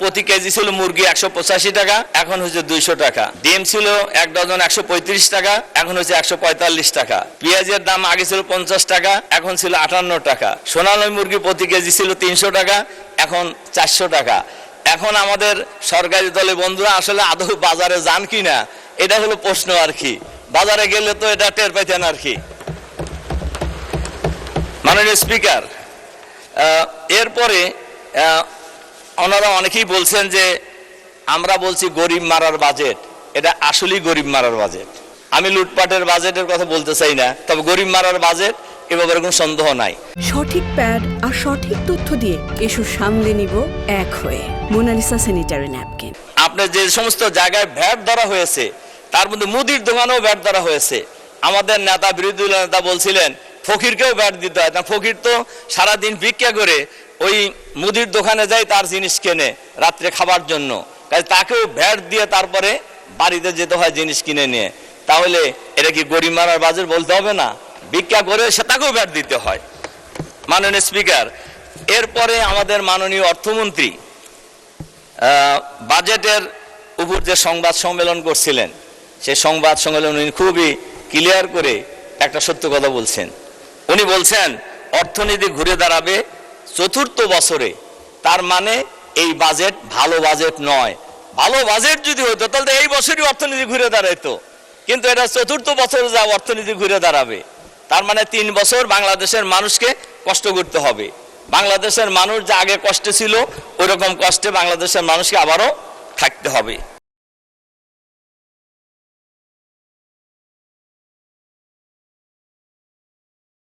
প্রতি কেজি ছিল মুরগি 185 টাকা, এখন হচ্ছে 200 টাকা। ডিম ছিল এক ডজন 135 টাকা, এখন হচ্ছে 145 টাকা। পেঁয়াজের দাম আগে ছিল 50 টাকা, এখন ছিল 58 টাকা। সোনালী মুরগি প্রতি কেজি ছিল 300 টাকা, এখন 400 টাকা। এখন আমাদের সরকারি দলের বন্ধুরা আসলে আদৌ বাজারে যান কিনা এটা হলো প্রশ্ন আর কি। বাজারে গেলে তো এটা টের পাইতেন আর কি। মাননীয় স্পিকার, এরপরে ওনারা অনেকেই বলছেন যে আমরা বলছি গরিব মারার বাজেট, এটা আসলেই গরিব মারার বাজেট। আমি লুটপাটের বাজেটের কথা বলতে চাই না, তবে গরিব মারার বাজেট এ ব্যাপারে কোনো সন্দেহ নাই। সঠিক প্যাড আর সঠিক তথ্য দিয়ে এসব সামলে নিব এক হয়ে। Monalisa sanitary napkin. আপনার যে সমস্ত জায়গায় ভ্যাট ধরা হয়েছে তার মধ্যে মুদির দোকানেও ভ্যাট ধরা হয়েছে। আমাদের নেতা, বিরোধী নেতা বলছিলেন ফকিরকেও ভ্যাট দিতে হয় না। ফকির তো সারাদিন ভিক্ষা করে ওই মুদির দোকানে যায়, তার জিনিস কেনে রাত্রে খাবার জন্য, তাকেও ভ্যাট দিয়ে তারপরে বাড়িতে যেতে হয় জিনিস কিনে নিয়ে। তাহলে এটা কি গরিব মারার বাজার বলতে হবে না? ভিক্ষা করে সে তাকেও ভ্যাট দিতে হয়। মাননীয় স্পিকার, এরপরে আমাদের মাননীয় অর্থমন্ত্রী বাজেটের উপর যে সংবাদ সম্মেলন করছিলেন, সেই সংবাদ সম্মেলন উনি খুবই ক্লিয়ার করে একটা সত্য কথা বলছেন। উনি বলছেন অর্থনীতি ঘুরে দাঁড়াবে চতুর্থ বছরে। তার মানে এই বাজেট ভালো বাজেট নয়। ভালো বাজেট যদি হতো তাহলে এই বছরই অর্থনীতি ঘুরে দাঁড়াইতো, কিন্তু এটা চতুর্থ বছরে যা অর্থনীতি ঘুরে দাঁড়াবে। তার মানে 3 বছর বাংলাদেশের মানুষকে কষ্ট করতে হবে। বাংলাদেশের মানুষ যা আগে কষ্টে ছিল ওই রকম কষ্টে বাংলাদেশের মানুষকে আবারও থাকতে হবে।